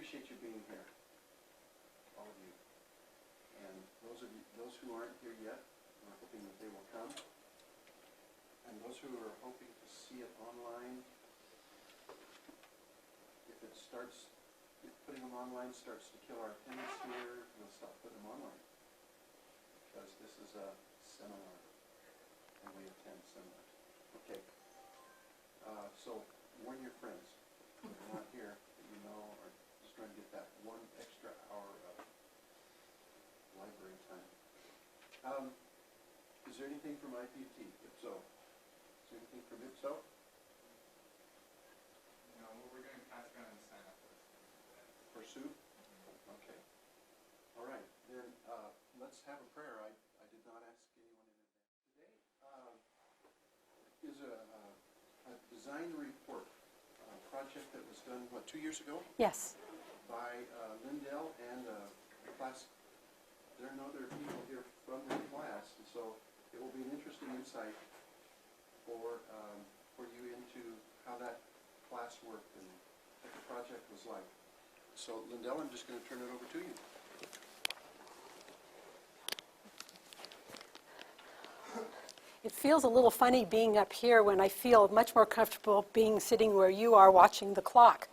appreciate you being here, all of you. And those who aren't here yet, we're hoping that they will come. And those who are hoping to see it online, if putting them online starts to kill our attendance here, we'll stop putting them online. Because this is a seminar, and we attend seminars. Okay. So warn your friends. If they're not here, that you know, are just trying to get that one extra hour of library time. Is there anything from IP&T? If so, is there anything from IPSO? No, we're going to pass around and sign up For Sue? Okay. All right. Then let's have a prayer. I did not ask anyone in advance. Today is a design report project that was done, 2 years ago? Yes. By Lyndell and class. There are no other people here from the class, and so it will be an interesting insight for you into how that class worked and what the project was like. So, Lyndell, I'm just going to turn it over to you. It feels a little funny being up here when I feel much more comfortable sitting where you are watching the clock.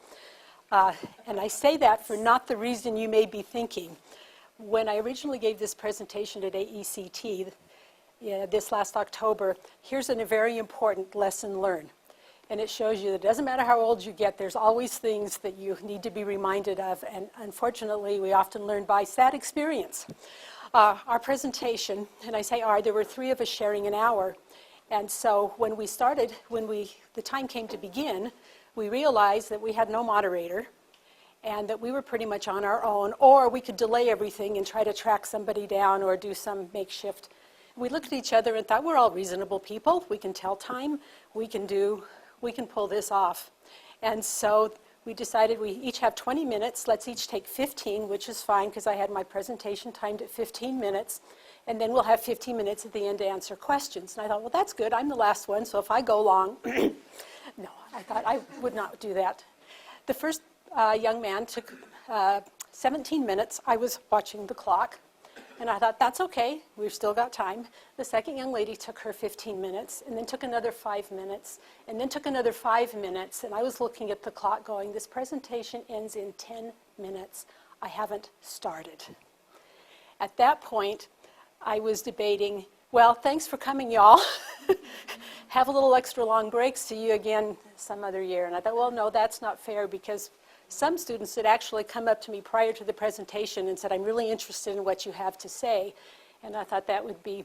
And I say that for not the reason you may be thinking. When I originally gave this presentation at AECT this last October, here's a very important lesson learned. And it shows you that it doesn't matter how old you get, there's always things that you need to be reminded of. And unfortunately, we often learn by sad experience. Our presentation, and I say there were 3 of us sharing an hour. And so when we started, the time came to begin, we realized that we had no moderator and that we were pretty much on our own, or we could delay everything and try to track somebody down or do some makeshift. We looked at each other and thought, we're all reasonable people. We can tell time. We can pull this off. And so we decided we each have 20 minutes. Let's each take 15, which is fine because I had my presentation timed at 15 minutes. And then we'll have 15 minutes at the end to answer questions. And I thought, well, that's good. I'm the last one, so if I go long, no, I thought I would not do that. The first young man took 17 minutes. I was watching the clock. And I thought, that's okay, we've still got time. The second young lady took her 15 minutes, and then took another 5 minutes, and then took another 5 minutes. And I was looking at the clock going, this presentation ends in 10 minutes. I haven't started. At that point, I was debating, well, thanks for coming, y'all. Have a little extra long break, see you again some other year. And I thought, well, no, that's not fair, because some students had actually come up to me prior to the presentation and said, I'm really interested in what you have to say. And I thought that would be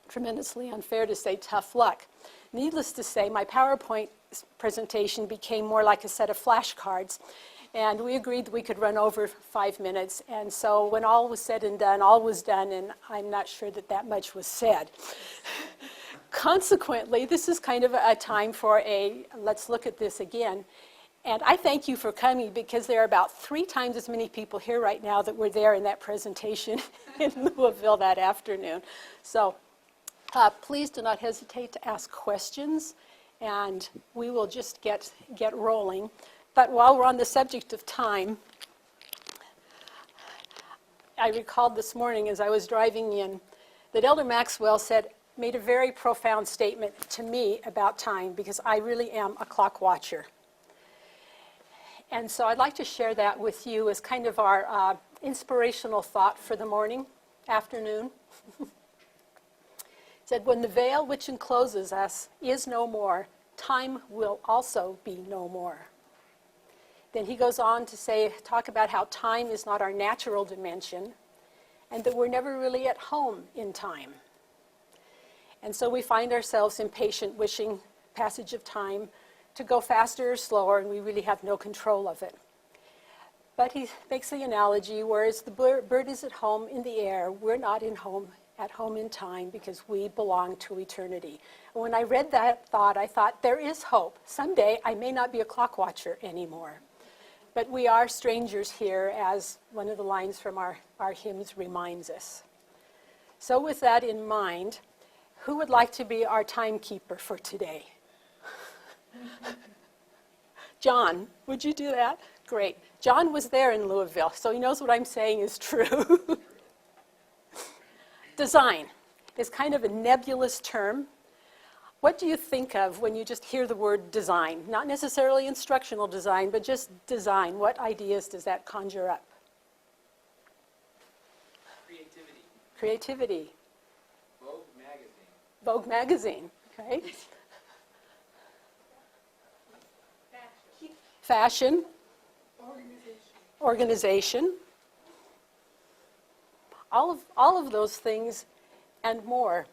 tremendously unfair to say tough luck. Needless to say, my PowerPoint presentation became more like a set of flashcards. And we agreed that we could run over 5 minutes. And so when all was said and done, all was done, and I'm not sure that much was said. Consequently, this is kind of a time for let's look at this again. And I thank you for coming, because there are about 3 times as many people here right now that were there in that presentation in Louisville that afternoon. So please do not hesitate to ask questions, and we will just get rolling. But while we're on the subject of time, I recalled this morning as I was driving in that Elder Maxwell made a very profound statement to me about time, because I really am a clock watcher. And so I'd like to share that with you as kind of our inspirational thought for the morning, afternoon. It said, when the veil which encloses us is no more, time will also be no more. Then he goes on to talk about how time is not our natural dimension, and that we're never really at home in time. And so we find ourselves impatient, wishing passage of time to go faster or slower, and we really have no control of it. But he makes the analogy, whereas the bird is at home in the air, we're not at home in time, because we belong to eternity. And when I read that thought, I thought, there is hope. Someday I may not be a clock watcher anymore. But we are strangers here, as one of the lines from our hymns reminds us. So with that in mind, who would like to be our timekeeper for today? John, would you do that? Great. John was there in Louisville, so he knows what I'm saying is true. Design is kind of a nebulous term. What do you think of when you just hear the word design? Not necessarily instructional design, but just design. What ideas does that conjure up? Creativity. Creativity. Vogue magazine. Vogue magazine, okay. Fashion. Organization. All of those things and more.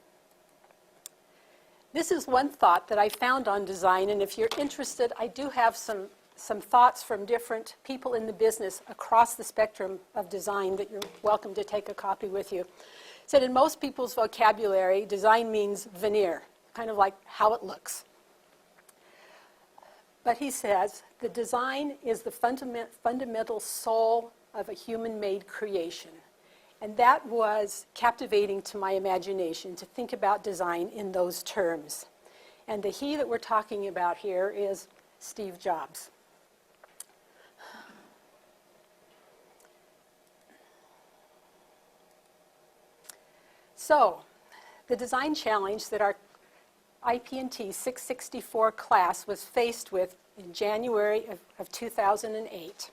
This is one thought that I found on design, and if you're interested, I do have some thoughts from different people in the business across the spectrum of design that you're welcome to take a copy with you. It said in most people's vocabulary, design means veneer, kind of like how it looks. But he says the design is the fundamental soul of a human-made creation. And that was captivating to my imagination, to think about design in those terms. And the he that we're talking about here is Steve Jobs. So, the design challenge that our IP&T 664 class was faced with in January of 2008.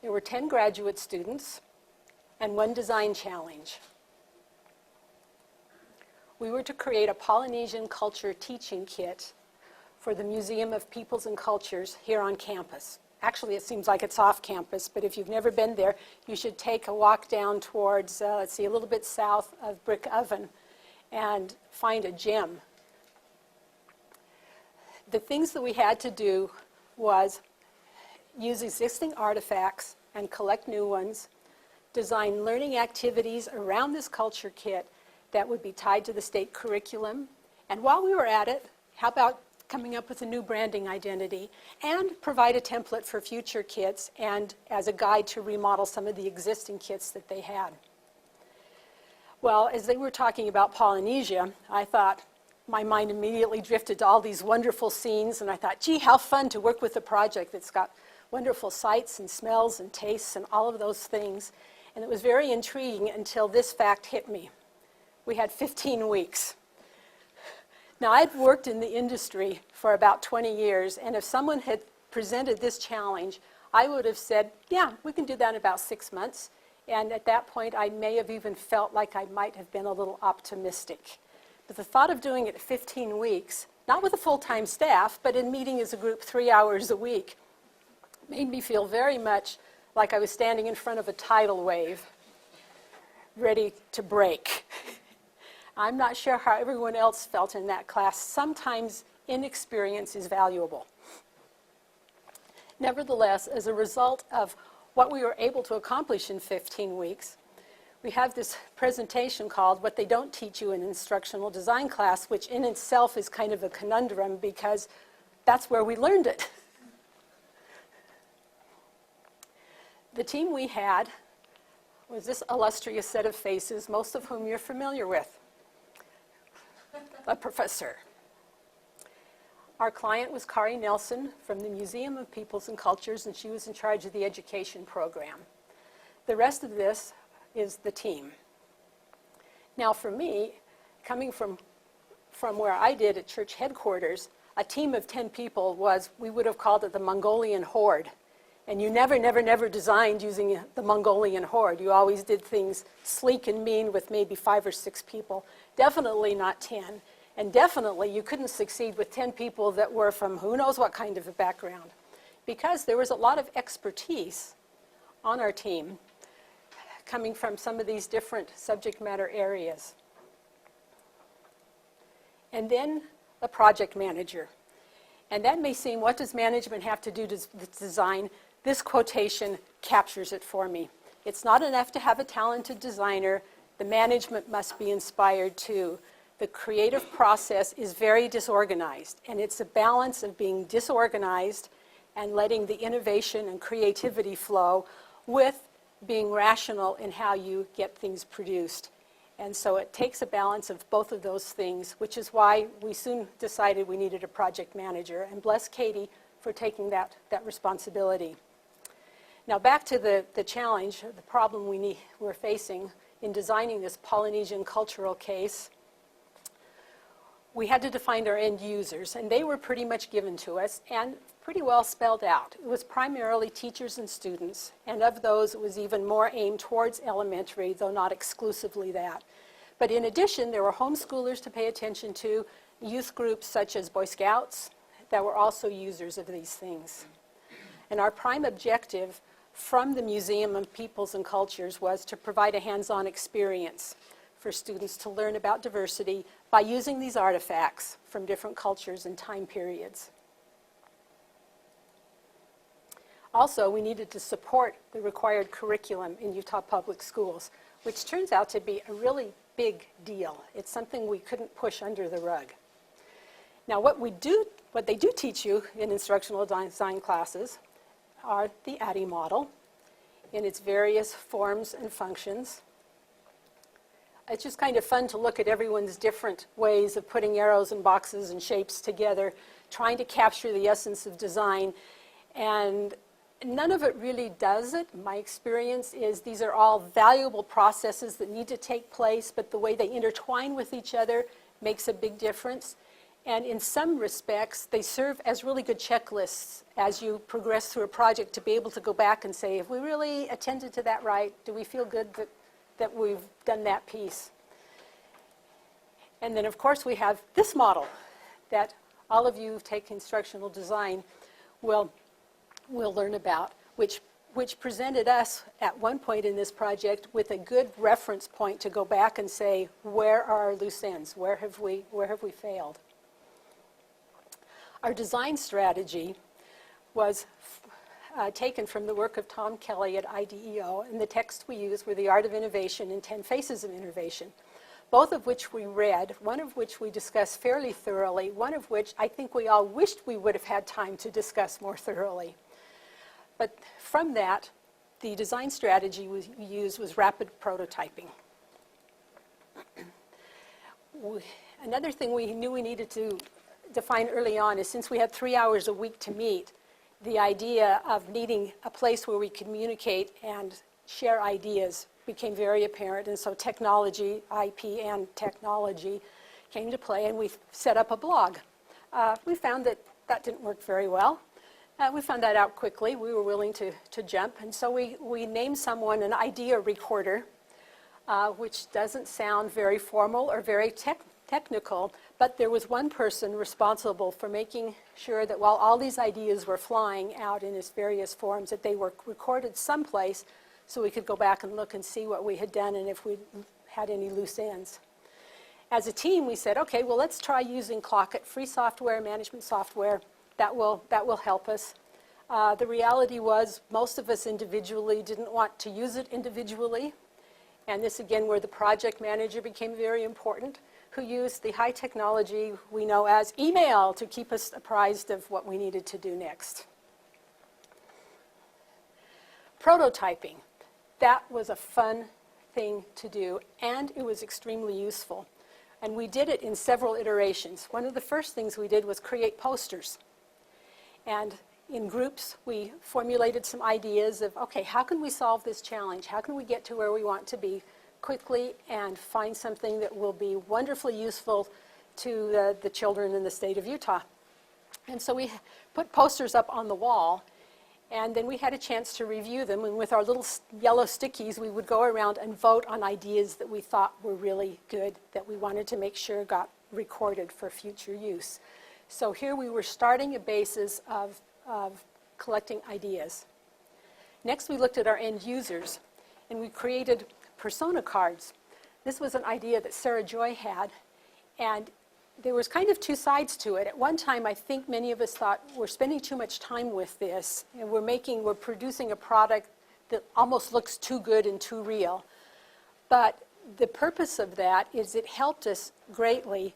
There were 10 graduate students and one design challenge. We were to create a Polynesian culture teaching kit for the Museum of Peoples and Cultures here on campus. Actually, it seems like it's off campus, but if you've never been there, you should take a walk down towards, let's see, a little bit south of Brick Oven and find a gym. The things that we had to do was use existing artifacts and collect new ones, design learning activities around this culture kit that would be tied to the state curriculum. And while we were at it, how about coming up with a new branding identity and provide a template for future kits and as a guide to remodel some of the existing kits that they had. Well, as they were talking about Polynesia, I thought, my mind immediately drifted to all these wonderful scenes, and I thought, gee, how fun to work with a project that's got wonderful sights and smells and tastes and all of those things. And it was very intriguing until this fact hit me. We had 15 weeks. Now, I'd worked in the industry for about 20 years, and if someone had presented this challenge, I would have said, yeah, we can do that in about 6 months. And at that point, I may have even felt like I might have been a little optimistic. But the thought of doing it 15 weeks, not with a full-time staff, but in meeting as a group 3 hours a week, made me feel very much like I was standing in front of a tidal wave, ready to break. I'm not sure how everyone else felt in that class. Sometimes inexperience is valuable. Nevertheless, as a result of what we were able to accomplish in 15 weeks, we have this presentation called What They Don't Teach You in Instructional Design Class, which in itself is kind of a conundrum because that's where we learned it. The team we had was this illustrious set of faces, most of whom you're familiar with. A professor. Our client was Kari Nelson from the Museum of Peoples and Cultures, and she was in charge of the education program. The rest of this is the team. Now for me, coming from where I did at church headquarters, a team of 10 people was, we would have called it the Mongolian Horde. And you never designed using the Mongolian Horde. You always did things sleek and mean with maybe 5 or 6 people. Definitely not 10. And definitely you couldn't succeed with 10 people that were from who knows what kind of a background. Because there was a lot of expertise on our team coming from some of these different subject matter areas. And then a project manager. And that may seem, what does management have to do to design? This quotation captures it for me. It's not enough to have a talented designer. The management must be inspired too. The creative process is very disorganized, and it's a balance of being disorganized and letting the innovation and creativity flow with being rational in how you get things produced. And so it takes a balance of both of those things, which is why we soon decided we needed a project manager. And bless Katie for taking that responsibility. Now back to the challenge, the problem we're facing in designing this Polynesian cultural case. We had to define our end users, and they were pretty much given to us and pretty well spelled out. It was primarily teachers and students, and of those it was even more aimed towards elementary, though not exclusively that. But in addition, there were homeschoolers to pay attention to, youth groups such as Boy Scouts that were also users of these things. And our prime objective from the Museum of Peoples and Cultures was to provide a hands-on experience for students to learn about diversity by using these artifacts from different cultures and time periods. Also, we needed to support the required curriculum in Utah Public Schools, which turns out to be a really big deal. It's something we couldn't push under the rug. Now, what they do teach you in instructional design classes are the ADDIE model in its various forms and functions. It's just kind of fun to look at everyone's different ways of putting arrows and boxes and shapes together, trying to capture the essence of design, and none of it really does it. My experience is these are all valuable processes that need to take place, but the way they intertwine with each other makes a big difference. And in some respects, they serve as really good checklists as you progress through a project to be able to go back and say, have we really attended to that right? Do we feel good that we've done that piece? And then, of course, we have this model that all of you who take instructional design will learn about, which presented us at one point in this project with a good reference point to go back and say, where are our loose ends? Where have we failed? Our design strategy was taken from the work of Tom Kelly at IDEO, and the texts we used were The Art of Innovation and 10 Faces of Innovation, both of which we read, one of which we discussed fairly thoroughly, one of which I think we all wished we would have had time to discuss more thoroughly. But from that, the design strategy we used was rapid prototyping. Another thing we knew we needed to define early on is, since we had 3 hours a week to meet, the idea of needing a place where we communicate and share ideas became very apparent, and so technology, IP and technology, came to play, and we set up a blog. We found that didn't work very well. We found that out quickly. We were willing to jump, and so we named someone an idea recorder, which doesn't sound very formal or very technical, but there was one person responsible for making sure that while all these ideas were flying out in its various forms, that they were recorded someplace so we could go back and look and see what we had done and if we had any loose ends. As a team, we said, okay, well, let's try using Clockit, free software, management software. That will help us. The reality was most of us individually didn't want to use it individually, and this again where the project manager became very important, who used the high technology we know as email to keep us apprised of what we needed to do next. Prototyping. That was a fun thing to do, and it was extremely useful. And we did it in several iterations. One of the first things we did was create posters. And in groups, we formulated some ideas of, okay, how can we solve this challenge? How can we get to where we want to be quickly and find something that will be wonderfully useful to the children in the state of Utah? And so we put posters up on the wall, and then we had a chance to review them, and with our little yellow stickies, we would go around and vote on ideas that we thought were really good, that we wanted to make sure got recorded for future use. So here we were starting a basis of collecting ideas. Next, we looked at our end users, and we created persona cards. This was an idea that Sarah Joy had, and there was kind of two sides to it. At one time, I think many of us thought we're spending too much time with this, and we're producing a product that almost looks too good and too real. But the purpose of that is it helped us greatly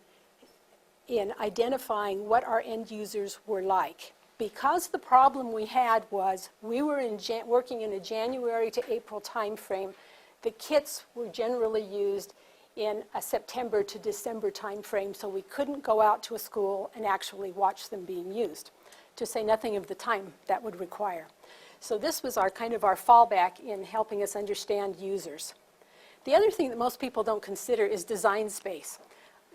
in identifying what our end users were like. Because the problem we had was we were working in a January to April time frame, the kits were generally used in a September to December time frame, so we couldn't go out to a school and actually watch them being used. to say nothing of the time that would require. So this was our kind of our fallback in helping us understand users. The other thing that most people don't consider is design space.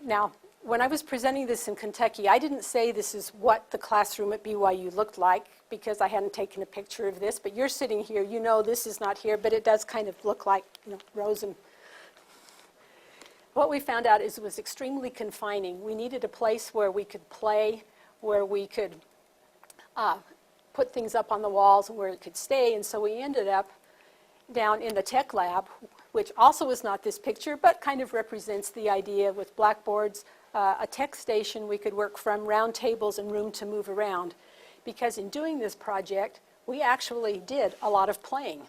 Now, when I was presenting this in Kentucky, I didn't say this is what the classroom at BYU looked like because I hadn't taken a picture of this, but you're sitting here, you know this is not here, but it does kind of look like, rows and... What we found out is it was extremely confining. We needed a place where we could play, where we could put things up on the walls and where it could stay, and so we ended up down in the tech lab, which also is not this picture, but kind of represents the idea with blackboards, a tech station we could work from, round tables and room to move around. Because in doing this project, we actually did a lot of playing.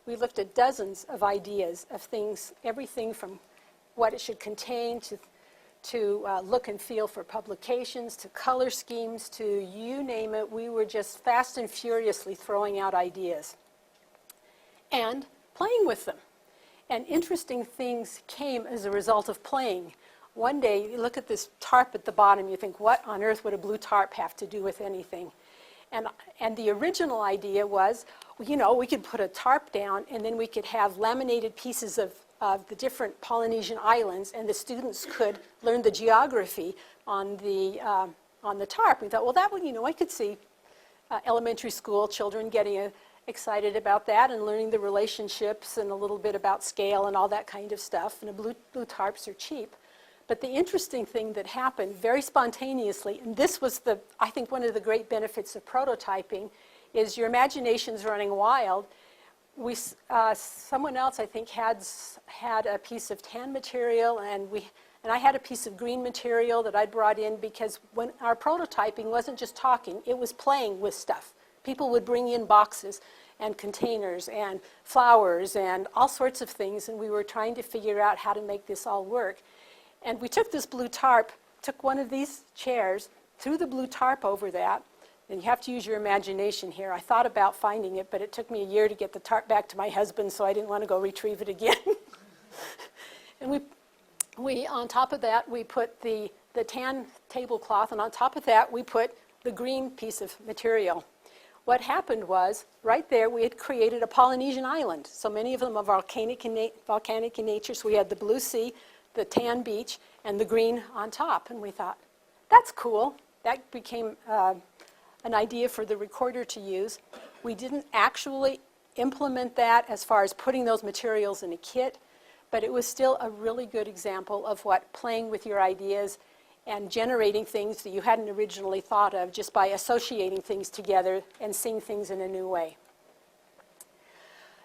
We looked at dozens of ideas of things, everything from what it should contain to look and feel for publications, to color schemes, to you name it. We were just fast and furiously throwing out ideas and playing with them. And interesting things came as a result of playing. One day, you look at this tarp at the bottom, you think, what on earth would a blue tarp have to do with anything? And the original idea was, we could put a tarp down and then we could have laminated pieces of the different Polynesian islands, and the students could learn the geography on the tarp. We thought, well, that would, I could see elementary school children getting excited about that and learning the relationships and a little bit about scale and all that kind of stuff. And blue tarps are cheap. But the interesting thing that happened very spontaneously, and this was I think one of the great benefits of prototyping, is your imagination's running wild. Someone else, I think, had a piece of tan material, and I had a piece of green material that I brought in because when our prototyping wasn't just talking, it was playing with stuff. People would bring in boxes and containers and flowers and all sorts of things, and we were trying to figure out how to make this all work. And we took this blue tarp, took one of these chairs, threw the blue tarp over that, and you have to use your imagination here. I thought about finding it, but it took me a year to get the tarp back to my husband, so I didn't want to go retrieve it again. And we on top of that, we put the tan tablecloth, and on top of that, we put the green piece of material. What happened was, right there, we had created a Polynesian island. So many of them are volcanic in nature, so we had the blue sea, the tan beach, and the green on top. And we thought, that's cool. That became an idea for the recorder to use. We didn't actually implement that as far as putting those materials in a kit, but it was still a really good example of what playing with your ideas and generating things that you hadn't originally thought of just by associating things together and seeing things in a new way.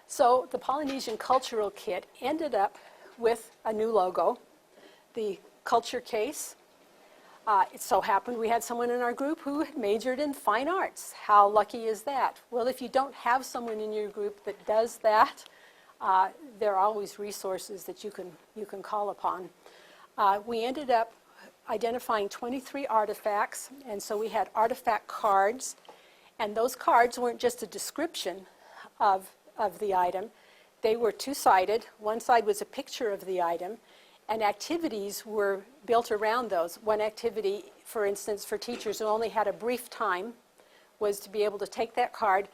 So the Polynesian Cultural Kit ended up with a new logo, the culture case. It so happened we had someone in our group who had majored in fine arts. How lucky is that? Well, if you don't have someone in your group that does that, there are always resources that you can call upon. We ended up identifying 23 artifacts, and so we had artifact cards, and those cards weren't just a description of the item. They were two-sided. One side was a picture of the item, and activities were built around those. One activity, for instance, for teachers who only had a brief time, was to be able to take that card,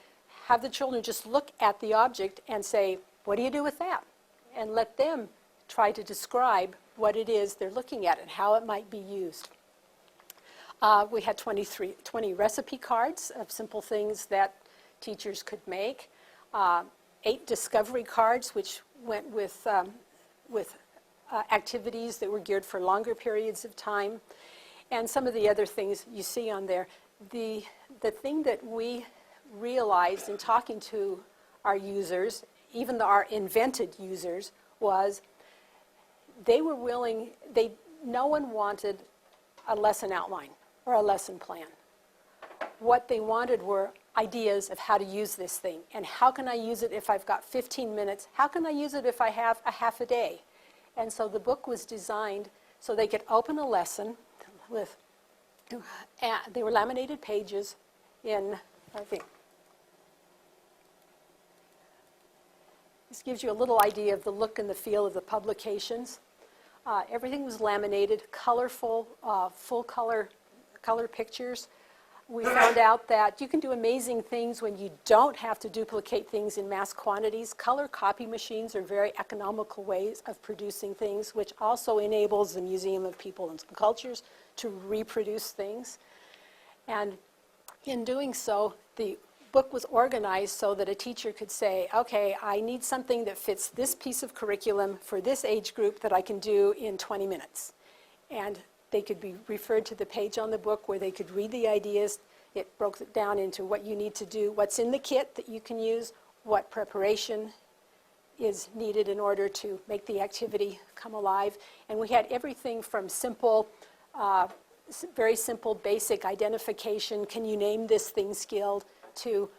have the children just look at the object and say, what do you do with that? And let them try to describe what it is they're looking at and how it might be used. We had 20 recipe cards of simple things that teachers could make. 8 discovery cards, which went with activities that were geared for longer periods of time, and some of the other things you see on there. The thing that we realized in talking to our users, even our invented users, was they were willing, no one wanted a lesson outline or a lesson plan. What they wanted were ideas of how to use this thing, and how can I use it if I've got 15 minutes? How can I use it if I have a half a day? And so the book was designed so they could open a lesson with, they were laminated pages in, I think, this gives you a little idea of the look and the feel of the publications. Everything was laminated, colorful, full color pictures. we found out that you can do amazing things when you don't have to duplicate things in mass quantities. Color copy machines are very economical ways of producing things, which also enables the Museum of People and Cultures to reproduce things. And in doing so, the book was organized so that a teacher could say, okay, I need something that fits this piece of curriculum for this age group that I can do in 20 minutes. And they could be referred to the page on the book where they could read the ideas. It broke it down into what you need to do, what's in the kit that you can use, what preparation is needed in order to make the activity come alive. And we had everything from simple, very simple basic identification, can you name this thing skilled, to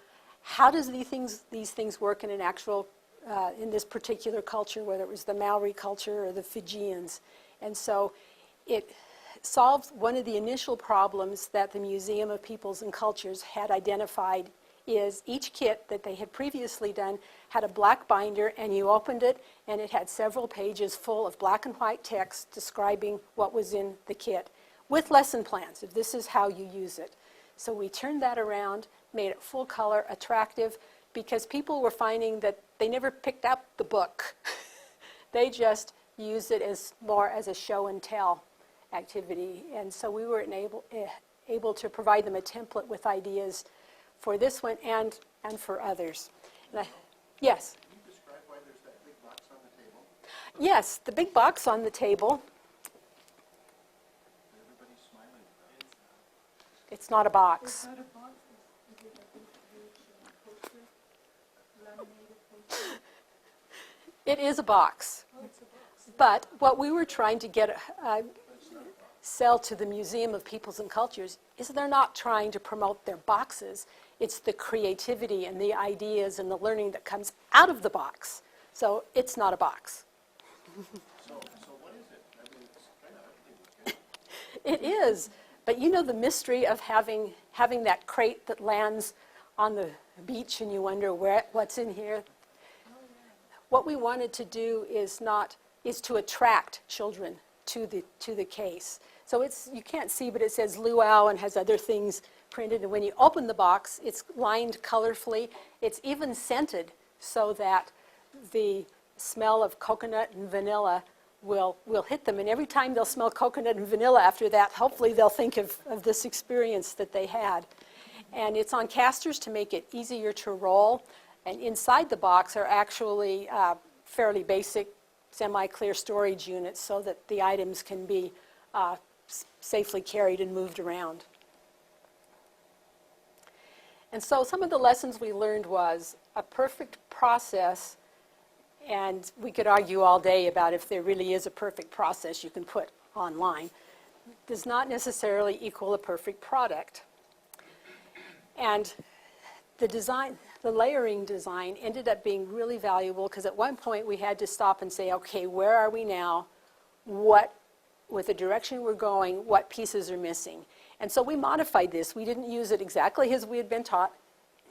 how does these things work in an actual, in this particular culture, whether it was the Maori culture or the Fijians. And so it solved one of the initial problems that the Museum of Peoples and Cultures had identified, is each kit that they had previously done had a black binder, and you opened it and it had several pages full of black and white text describing what was in the kit with lesson plans, if this is how you use it. So we turned that around, made it full color, attractive, because people were finding that they never picked up the book. They just used it as more as a show and tell activity. And so we were able to provide them a template with ideas for this one and for others. And yes? Can you describe why there's that big box on the table? Yes, the big box on the table. Everybody's smiling about it. It's not a box. It's not a box, is it a big poster, laminated poster? It is a box. Oh, it's a box. But what we were trying to get sell to the Museum of Peoples and Cultures is they're not trying to promote their boxes. It's the creativity and the ideas and the learning that comes out of the box. So it's not a box. So what is it? I mean, it's kind of ugly looking. It is. But you know the mystery of having that crate that lands on the beach and you wonder what's in here? What we wanted to do is to attract children to the case. So you can't see, but it says luau and has other things printed. And when you open the box, it's lined colorfully. It's even scented so that the smell of coconut and vanilla will hit them. And every time they'll smell coconut and vanilla after that, hopefully they'll think of this experience that they had. And it's on casters to make it easier to roll. And inside the box are actually fairly basic semi-clear storage units so that the items can be safely carried and moved around. And so some of the lessons we learned was a perfect process, and we could argue all day about if there really is a perfect process you can put online, does not necessarily equal a perfect product. And the layering design ended up being really valuable because at one point we had to stop and say, okay, where are we now? With the direction we're going, what pieces are missing? And so we modified this. We didn't use it exactly as we had been taught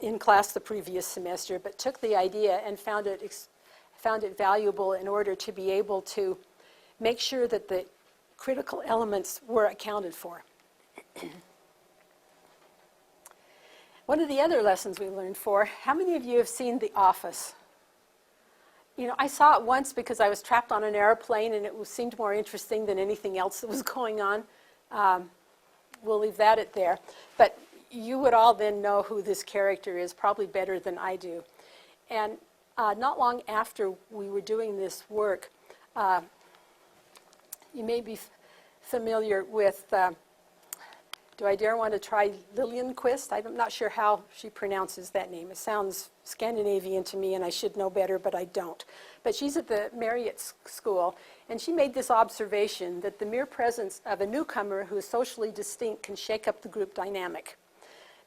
in class the previous semester, but took the idea and found it valuable in order to be able to make sure that the critical elements were accounted for. One of the other lessons we learned how many of you have seen The Office? You know, I saw it once because I was trapped on an airplane and it seemed more interesting than anything else that was going on. We'll leave that at there. But you would all then know who this character is, probably better than I do. And not long after we were doing this work, you may be familiar with, do I dare want to try Lillian Quist? I'm not sure how she pronounces that name. It sounds Scandinavian to me, and I should know better, but I don't. But she's at the Marriott School, and she made this observation that the mere presence of a newcomer who is socially distinct can shake up the group dynamic.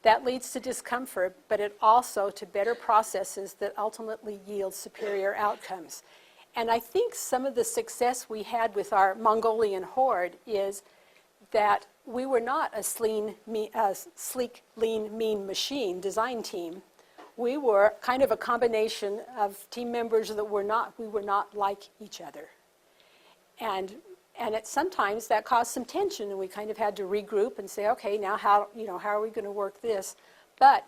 That leads to discomfort, but it also to better processes that ultimately yield superior outcomes. And I think some of the success we had with our Mongolian horde is that we were not a sleek, lean, mean machine design team. We were kind of a combination of team members that we were not like each other. And And sometimes that caused some tension, and we kind of had to regroup and say, okay, now how are we going to work this? But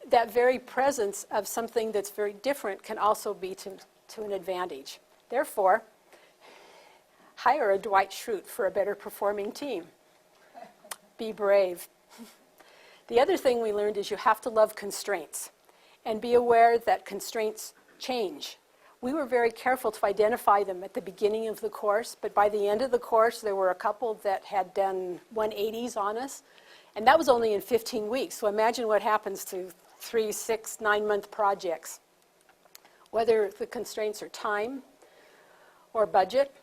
that very presence of something that's very different can also be to an advantage. Therefore, hire a Dwight Schrute for a better performing team. Be brave. The other thing we learned is you have to love constraints and be aware that constraints change. We were very careful to identify them at the beginning of the course, but by the end of the course, there were a couple that had done 180s on us, and that was only in 15 weeks. So imagine what happens to 3, 6, 9-month projects. Whether the constraints are time, or budget,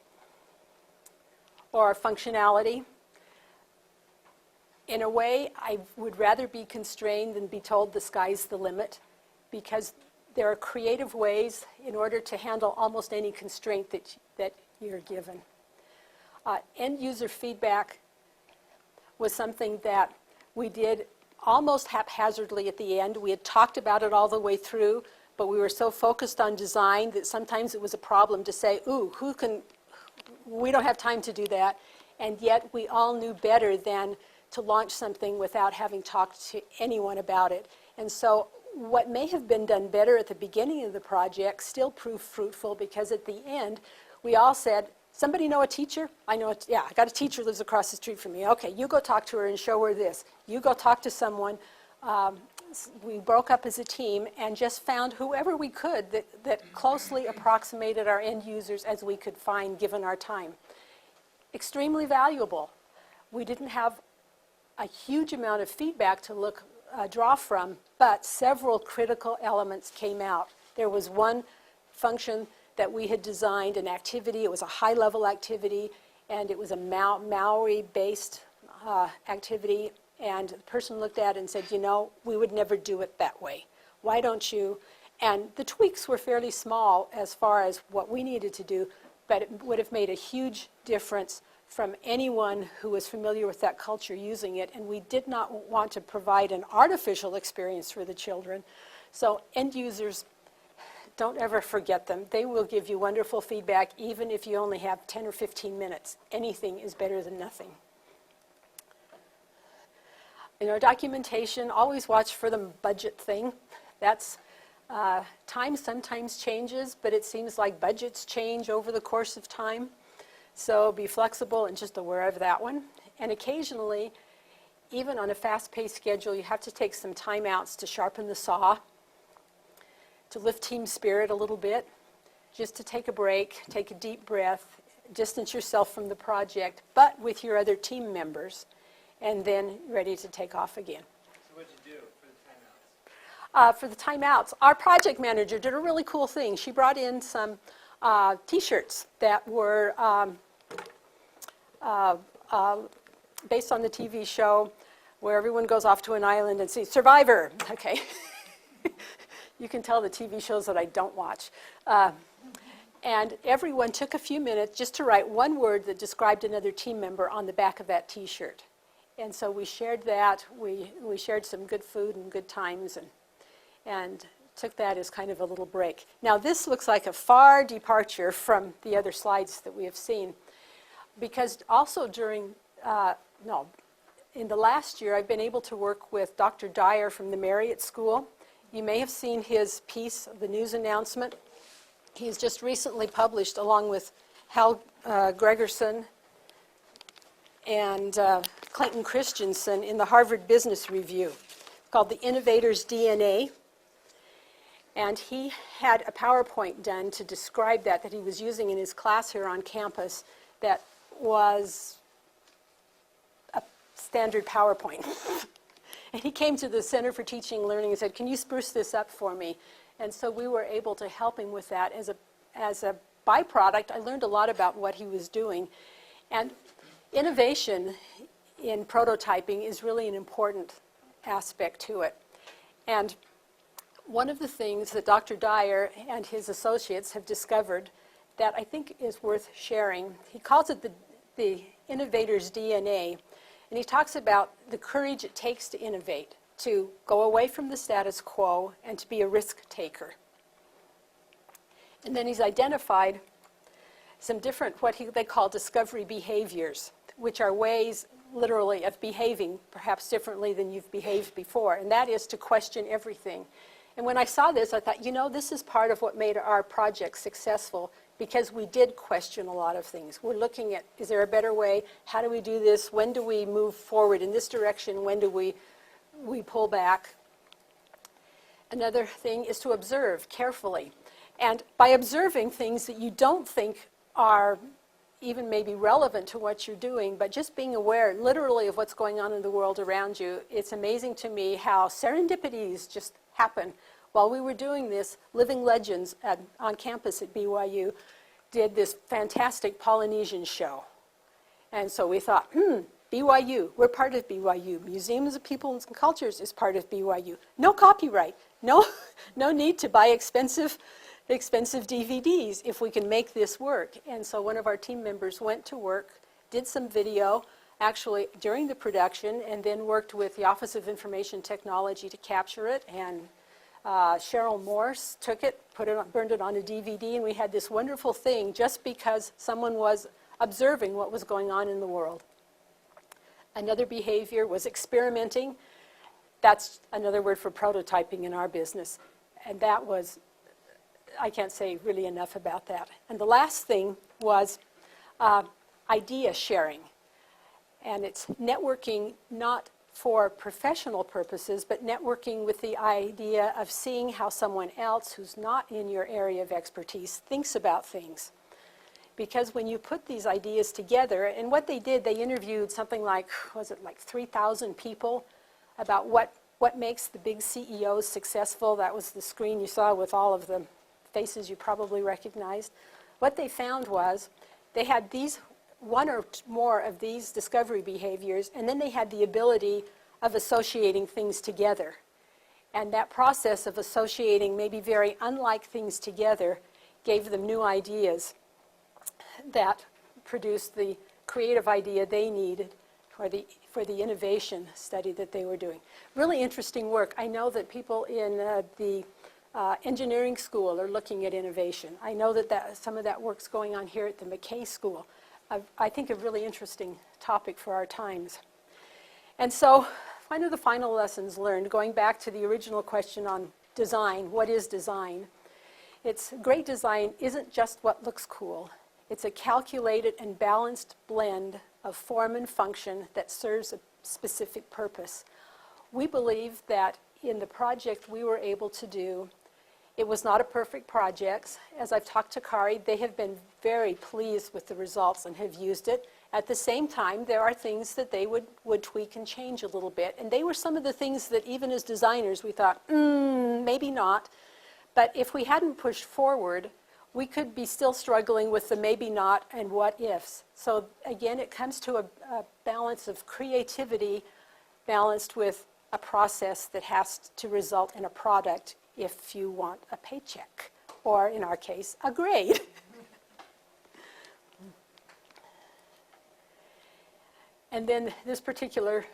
or functionality. In a way, I would rather be constrained than be told the sky's the limit, because there are creative ways in order to handle almost any constraint that you're given. End user feedback was something that we did almost haphazardly at the end. We had talked about it all the way through, but we were so focused on design that sometimes it was a problem to say, ooh, we don't have time to do that. And yet we all knew better than to launch something without having talked to anyone about it. And so what may have been done better at the beginning of the project still proved fruitful, because at the end we all said, somebody know a teacher? I got a teacher who lives across the street from me. Okay, you go talk to her and show her this. You go talk to someone. We broke up as a team and just found whoever we could that closely approximated our end users as we could find given our time. Extremely valuable. We didn't have a huge amount of feedback to draw from, but several critical elements came out. There was one function that we had designed, an activity. It was a high-level activity, and it was a Maori-based activity. And the person looked at it and said, we would never do it that way. Why don't you? And the tweaks were fairly small as far as what we needed to do, but it would have made a huge difference from anyone who was familiar with that culture using it. And we did not want to provide an artificial experience for the children. So end users, don't ever forget them. They will give you wonderful feedback, even if you only have 10 or 15 minutes. Anything is better than nothing. In our documentation, always watch for the budget thing. That's time sometimes changes, but it seems like budgets change over the course of time. So be flexible and just aware of that one. And occasionally, even on a fast-paced schedule, you have to take some time outs to sharpen the saw, to lift team spirit a little bit, just to take a break, take a deep breath, distance yourself from the project, but with your other team members, and then ready to take off again. So what'd you do for the timeouts? For the timeouts, our project manager did a really cool thing. She brought in some T-shirts that were based on the TV show where everyone goes off to an island and sees Survivor. Okay. You can tell the TV shows that I don't watch. And everyone took a few minutes just to write one word that described another team member on the back of that T-shirt. And so we shared that. We shared some good food and good times, and took that as kind of a little break. Now this looks like a far departure from the other slides that we have seen, because also in the last year I've been able to work with Dr. Dyer from the Marriott School. You may have seen his piece, the news announcement. He's just recently published, along with Hal Gregerson and Clayton Christensen, in the Harvard Business Review, called The Innovator's DNA. And he had a PowerPoint done to describe that he was using in his class here on campus that was a standard PowerPoint. And he came to the Center for Teaching and Learning and said, can you spruce this up for me? And so we were able to help him with that. As a byproduct, I learned a lot about what he was doing. And innovation in prototyping is really an important aspect to it. And one of the things that Dr. Dyer and his associates have discovered that I think is worth sharing, he calls it the innovator's DNA. And he talks about the courage it takes to innovate, to go away from the status quo and to be a risk taker. And then he's identified some different, they call discovery behaviors, which are ways, literally, of behaving perhaps differently than you've behaved before, and that is to question everything. And when I saw this, I thought, this is part of what made our project successful, because we did question a lot of things. We're looking at, is there a better way? How do we do this? When do we move forward in this direction? When do we pull back? Another thing is to observe carefully. And by observing things that you don't think are even maybe relevant to what you're doing, but just being aware literally of what's going on in the world around you, it's amazing to me how serendipities just happen. While we were doing this, Living Legends on campus at BYU did this fantastic Polynesian show. And so we thought, BYU, we're part of BYU. Museums of Peoples and Cultures is part of BYU. No copyright, no need to buy expensive DVDs if we can make this work. And so one of our team members went to work, did some video, actually during the production, and then worked with the Office of Information Technology to capture it. And Cheryl Morse took it, burned it on a DVD, and we had this wonderful thing just because someone was observing what was going on in the world. Another behavior was experimenting. That's another word for prototyping in our business. And that was, I can't say really enough about that. And the last thing was idea sharing. And it's networking not for professional purposes, but networking with the idea of seeing how someone else who's not in your area of expertise thinks about things. Because when you put these ideas together, and what they did, they interviewed something like, 3,000 people about what makes the big CEOs successful. That was the screen you saw with all of the faces you probably recognized. What they found was they had these one or more of these discovery behaviors, and then they had the ability of associating things together. And that process of associating maybe very unlike things together gave them new ideas that produced the creative idea they needed for the innovation study that they were doing. Really interesting work. I know that people in the engineering school are looking at innovation. I know that some of that work's going on here at the McKay School. I think a really interesting topic for our times. And so one of the final lessons learned, going back to the original question on design, what is design? It's great design isn't just what looks cool. It's a calculated and balanced blend of form and function that serves a specific purpose. We believe that in the project we were able to do, it was not a perfect project. As I've talked to Kari, they have been very pleased with the results and have used it. At the same time, there are things that they would tweak and change a little bit. And they were some of the things that even as designers we thought, maybe not. But if we hadn't pushed forward, we could be still struggling with the maybe not and what ifs. So again, it comes to a balance of creativity balanced with a process that has to result in a product if you want a paycheck, or in our case, a grade. And then this particular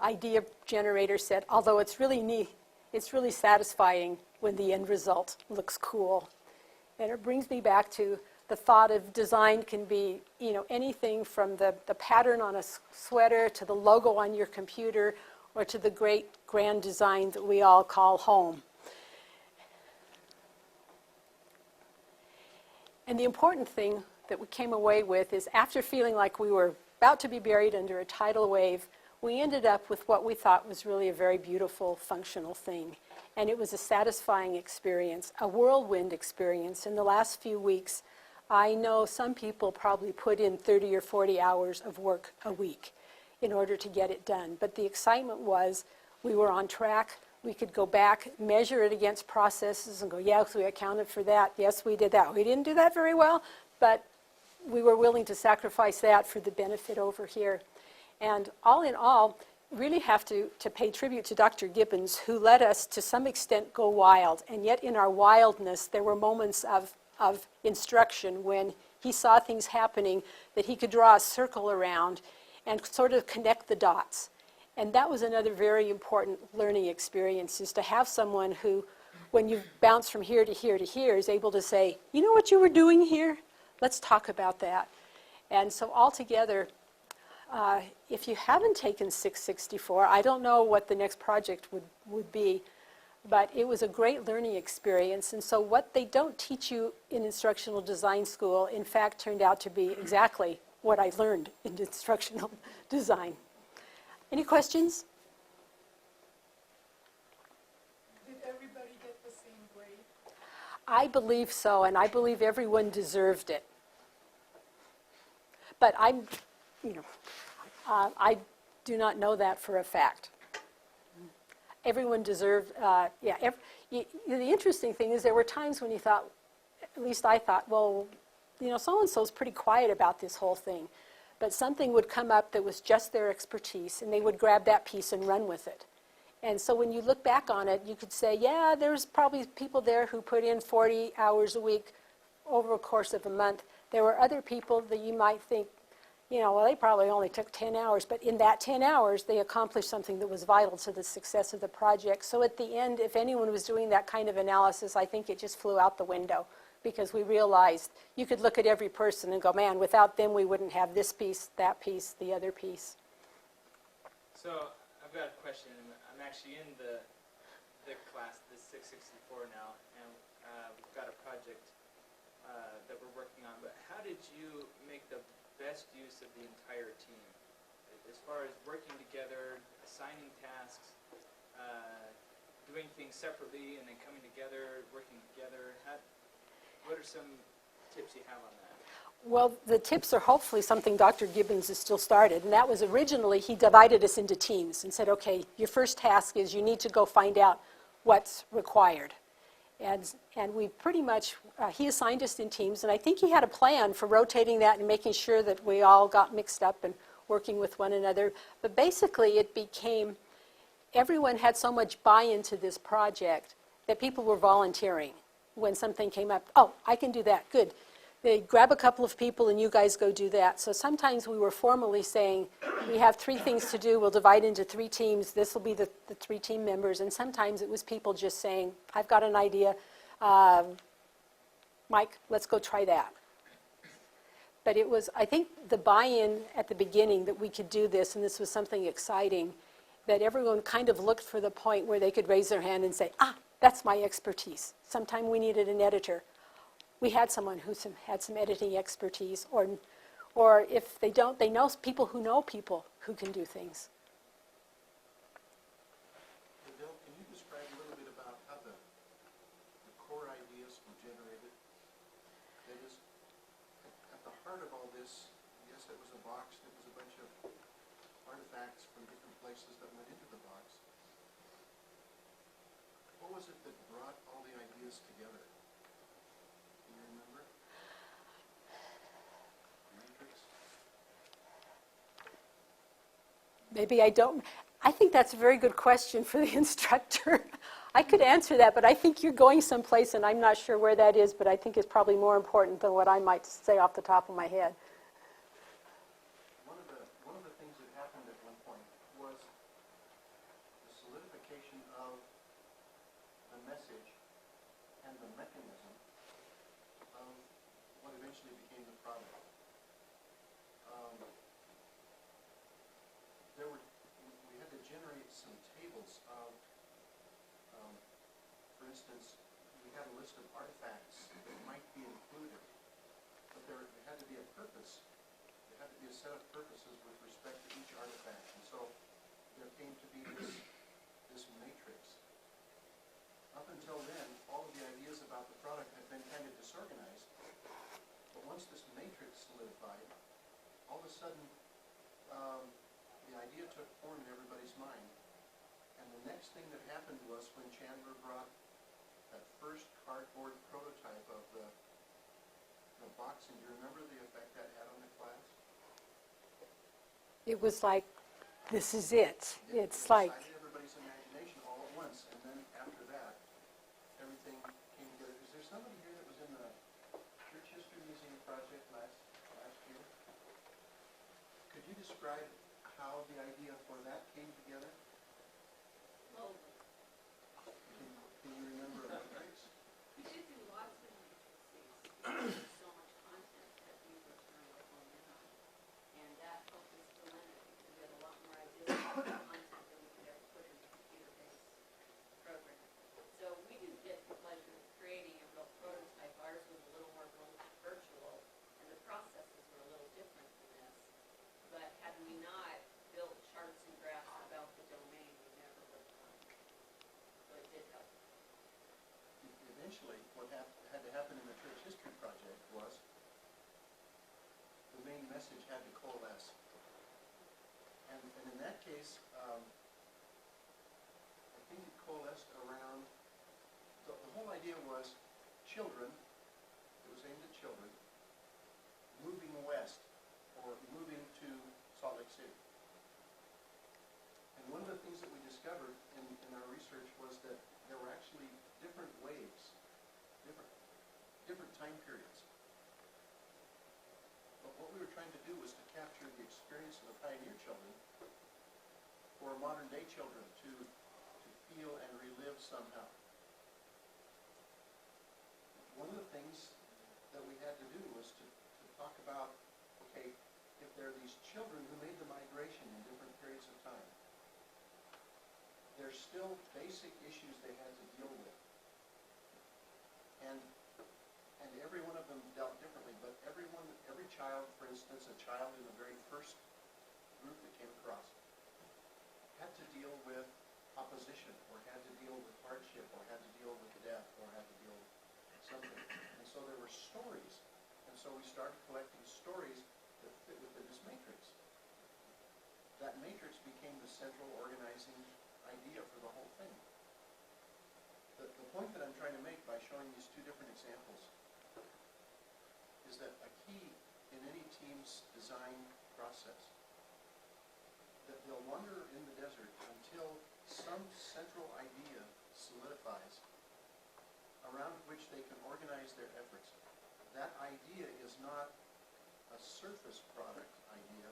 idea generator said, although it's really neat, it's really satisfying when the end result looks cool. And it brings me back to the thought of design can be, anything from the pattern on a sweater to the logo on your computer, or to the great grand design that we all call home. And the important thing that we came away with is after feeling like we were about to be buried under a tidal wave, we ended up with what we thought was really a very beautiful, functional thing. And it was a satisfying experience, a whirlwind experience. In the last few weeks, I know some people probably put in 30 or 40 hours of work a week in order to get it done. But the excitement was we were on track. We could go back, measure it against processes and go, yes, we accounted for that. Yes, we did that. We didn't do that very well, but we were willing to sacrifice that for the benefit over here. And all in all, really have to pay tribute to Dr. Gibbons, who let us to some extent go wild. And yet in our wildness, there were moments of instruction when he saw things happening that he could draw a circle around and sort of connect the dots. And that was another very important learning experience, is to have someone who, when you bounce from here to here to here, is able to say, you know what you were doing here? let's talk about that. And so altogether, if you haven't taken 664, I don't know what the next project would be, but it was a great learning experience. And so what they don't teach you in instructional design school, in fact, turned out to be exactly what I learned in instructional design. Any questions? Did everybody get the same grade? I believe so, and I believe everyone deserved it. But I do not know that for a fact. Everyone deserved, the interesting thing is there were times when you thought, at least I thought, well, so-and-so's pretty quiet about this whole thing. But something would come up that was just their expertise, and they would grab that piece and run with it. And so when you look back on it, you could say, yeah, there's probably people there who put in 40 hours a week over a course of a month. There were other people that you might think, well, they probably only took 10 hours, but in that 10 hours, they accomplished something that was vital to the success of the project. So at the end, if anyone was doing that kind of analysis, I think it just flew out the window, because we realized you could look at every person and go, man, without them, we wouldn't have this piece, that piece, the other piece. So I've got a question. I'm actually in the class, the 664 now, and we've got a project that we're working on. But how did you make the best use of the entire team? As far as working together, assigning tasks, doing things separately and then coming together, working together. What are some tips you have on that? Well, the tips are hopefully something Dr. Gibbons has still started, and that was originally he divided us into teams and said, okay, your first task is you need to go find out what's required. And we pretty much, he assigned us in teams, and I think he had a plan for rotating that and making sure that we all got mixed up and working with one another. But basically it became, everyone had so much buy-in to this project that people were volunteering when something came up. Oh, I can do that, good. They grab a couple of people and you guys go do that. So sometimes we were formally saying, we have 3 things to do, we'll divide into 3 teams, this will be the 3 team members. And sometimes it was people just saying, I've got an idea, Mike, let's go try that. But it was, I think, the buy-in at the beginning that we could do this, and this was something exciting, that everyone kind of looked for the point where they could raise their hand and say, that's my expertise. Sometime we needed an editor. We had someone who had some editing expertise, or if they don't, they know people who can do things. Lyndell, can you describe a little bit about how the core ideas were generated? That is, at the heart of all this, yes, it was a box, it was a bunch of artifacts from different places that went into the box. What was it that brought all the ideas together? Do you remember? Matrix? Maybe I don't. I think that's a very good question for the instructor. I could answer that, but I think you're going someplace, and I'm not sure where that is, but I think it's probably more important than what I might say off the top of my head. One of the things that happened at one point was the solidification of the message and the mechanism of what eventually became the product. We had to generate some tables of, for instance, we had a list of artifacts that might be included, but there had to be a purpose. There had to be a set of purposes with respect to each artifact, and so there came to be this matrix. Up until then, all of the ideas about the product had been kind of disorganized, but once this matrix solidified, all of a sudden, the idea took form in everybody's mind. And the next thing that happened was when Chandler brought that first cardboard prototype of the box, and do you remember the effect that had on the class? It was like, this is it. It's like... It excited everybody's imagination all at once, and then after that, everything came together. Is there somebody here that was in the Church History Museum project last year? Could you describe how the idea for that came together? Can you remember a matrix? We did do lots of matrices. So much content. Eventually, what had to happen in the church history project was the main message had to coalesce. And in that case, I think it coalesced around, the whole idea was children, it was aimed at children, moving west or moving to Salt Lake City. And one of the things that we discovered in our research was that there were actually different waves, different time periods. But what we were trying to do was to capture the experience of the pioneer children for modern day children to feel and relive somehow. One of the things that we had to do was to talk about, okay, if there are these children who made the migration in different periods of time, there's still basic issues they had to deal with. And every one of them dealt differently, but every child, for instance, a child in the very first group that came across, had to deal with opposition, or had to deal with hardship, or had to deal with death, or had to deal with something. And so there were stories. And so we started collecting stories that fit within this matrix. That matrix became the central organizing idea for the whole thing. The point that I'm trying to make by showing these two different examples is that a key in any team's design process, that they'll wander in the desert until some central idea solidifies around which they can organize their efforts. That idea is not a surface product idea.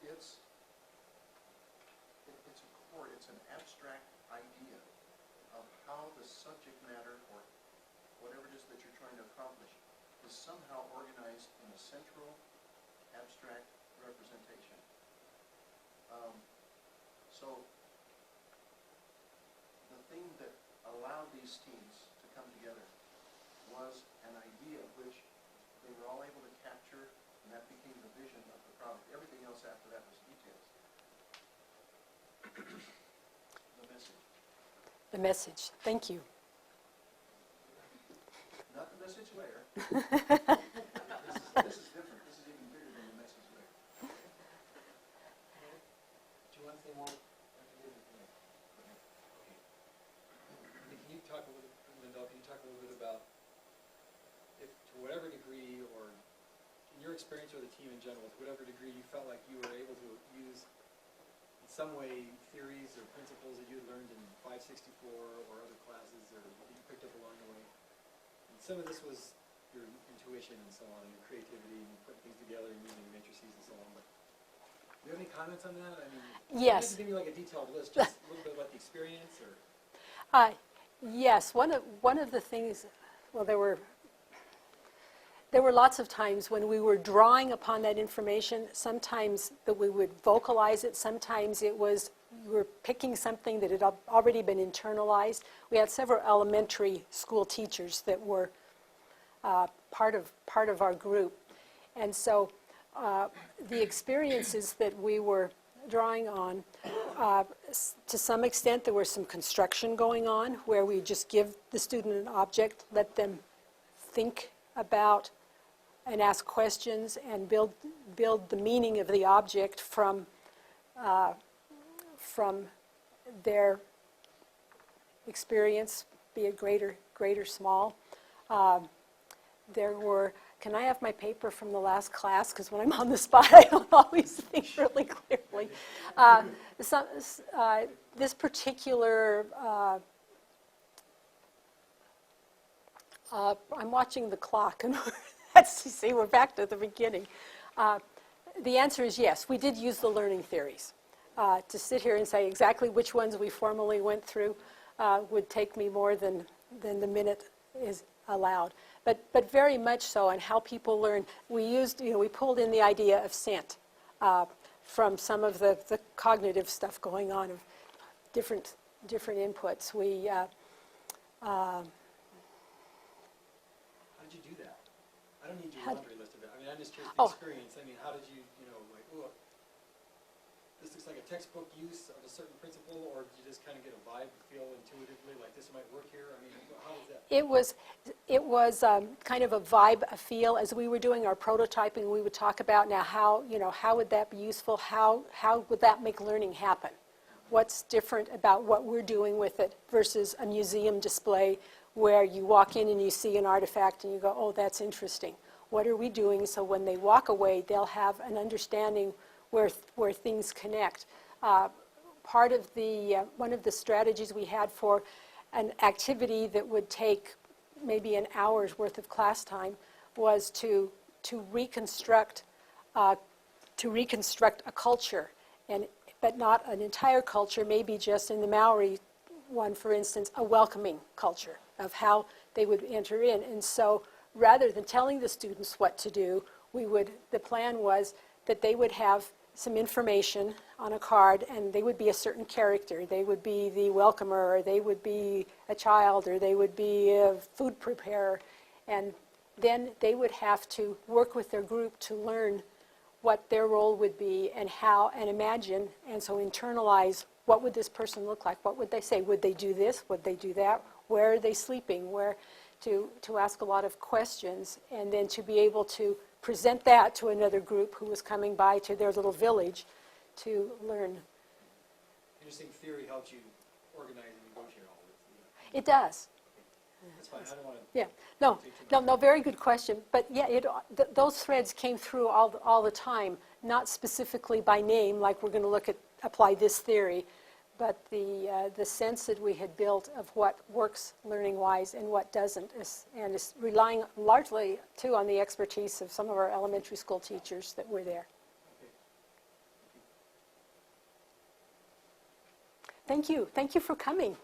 It's a core, it's an abstract idea of how the subject matter, or whatever it is that you're trying to accomplish, is somehow organized in a central abstract representation. So the thing that allowed these teams to come together was an idea which they were all able to capture, and that became the vision of the product. Everything else after that was details. The message. The message. Thank you. Not the message layer. This is different. This is even bigger than the message layer. Do you want to say more? Can you talk a little, Lyndell, can you talk a little bit about, if to whatever degree, or in your experience or the team in general, to whatever degree you felt like you were able to use in some way theories or principles that you had learned in 564 or other classes, or that you picked up along the way? And some of this was your intuition and so on, and your creativity, and putting things together and using matrices and so on. But do you have any comments on that? I mean, Yes. you give me like a detailed list, just a little bit about the experience, or? Yes, one of the things, well, there were lots of times when we were drawing upon that information, sometimes that we would vocalize it, sometimes it was we were picking something that had already been internalized. We had several elementary school teachers that were part of our group. And so the experiences that we were drawing on, to some extent there was some construction going on where we just give the student an object, let them think about and ask questions and build the meaning of the object from their experience, be it great or small. There were, can I have my paper from the last class? Because when I'm on the spot, I don't always think really clearly. This particular, I'm watching the clock, and let's see, we're back to the beginning. The answer is yes, we did use the learning theories. To sit here and say exactly which ones we formally went through would take me more than the minute is allowed. But very much so on how people learn. We used, we pulled in the idea of scent from some of the cognitive stuff going on of different inputs. We how did you do that? I don't need your laundry list of that. I mean, I'm just curious the experience. I mean, how did you, like, oh, this just like a textbook use of a certain principle, or did you just kind of get a vibe, feel intuitively, like this might work here? I mean, how was that? It was kind of a vibe, a feel. As we were doing our prototyping, we would talk about now how, how would that be useful? How would that make learning happen? What's different about what we're doing with it versus a museum display where you walk in and you see an artifact and you go, oh, that's interesting. What are we doing so when they walk away, they'll have an understanding where things connect? Part of one of the strategies we had for an activity that would take maybe an hour's worth of class time was to reconstruct a culture, but not an entire culture, maybe just in the Maori one, for instance, a welcoming culture of how they would enter in. And so rather than telling the students what to do, the plan was that they would have some information on a card, and they would be a certain character. They would be the welcomer, or they would be a child, or they would be a food preparer. And then they would have to work with their group to learn what their role would be and how, and imagine, and so internalize what would this person look like? What would they say? Would they do this? Would they do that? Where are they sleeping? To ask a lot of questions, and then to be able to present that to another group who was coming by to their little village to learn. Interesting theory helps you organize and negotiate all this. It does. That's fine. I don't want to. Yeah. No. Very good question. But yeah, those threads came through all the time, not specifically by name, like we're going to apply this theory, but the sense that we had built of what works learning-wise and what doesn't, and is relying largely, too, on the expertise of some of our elementary school teachers that were there. Okay. Thank you. Thank you for coming.